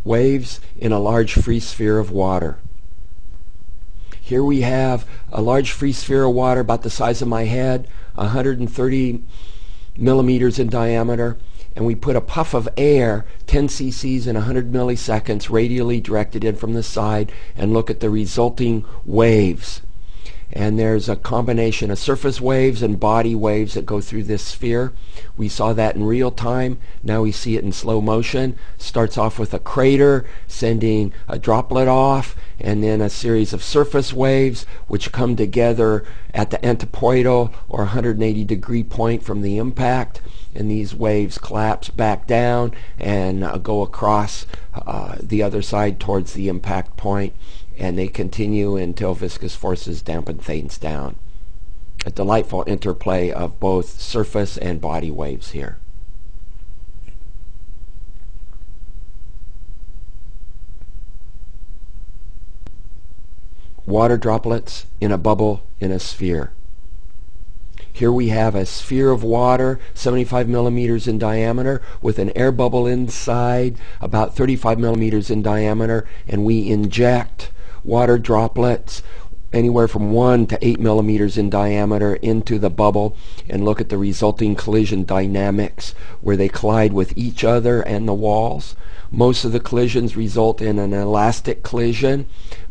waves in a large free sphere of water. Here we have a large free sphere of water about the size of my head, 130 millimeters in diameter, and we put a puff of air, 10 cc's in 100 milliseconds, radially directed in from the side, and look at the resulting waves. And there's a combination of surface waves and body waves that go through this sphere. We saw that in real time. Now we see it in slow motion. Starts off with a crater sending a droplet off, and then a series of surface waves which come together at the antipoidal or 180-degree point from the impact. And these waves collapse back down and go across the other side towards the impact point. And they continue until viscous forces dampen things down. A delightful interplay of both surface and body waves here. Water droplets in a bubble in a sphere. Here we have a sphere of water, 75 millimeters in diameter, with an air bubble inside, about 35 millimeters in diameter, and we inject water droplets anywhere from 1 to 8 millimeters in diameter into the bubble and look at the resulting collision dynamics where they collide with each other and the walls. Most of the collisions result in an elastic collision,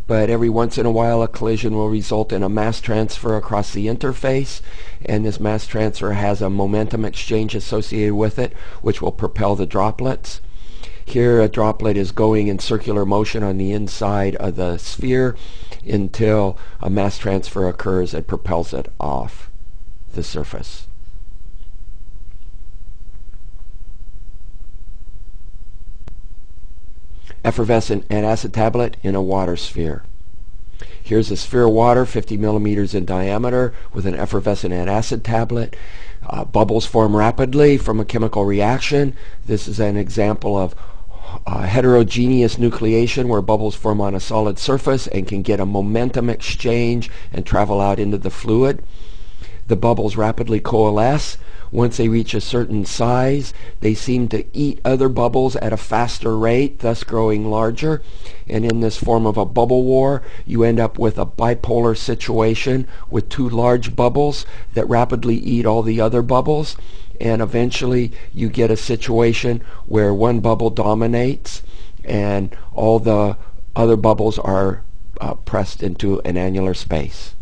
but every once in a while a collision will result in a mass transfer across the interface, and this mass transfer has a momentum exchange associated with it which will propel the droplets. Here a droplet is going in circular motion on the inside of the sphere until a mass transfer occurs and propels it off the surface. Effervescent antacid tablet in a water sphere. Here's a sphere of water 50 millimeters in diameter with an effervescent antacid tablet. Bubbles form rapidly from a chemical reaction. This is an example of heterogeneous nucleation where bubbles form on a solid surface and can get a momentum exchange and travel out into the fluid. The bubbles rapidly coalesce. Once they reach a certain size, they seem to eat other bubbles at a faster rate, thus growing larger. And in this form of a bubble war, you end up with a bipolar situation with two large bubbles that rapidly eat all the other bubbles. And eventually you get a situation where one bubble dominates and all the other bubbles are pressed into an annular space.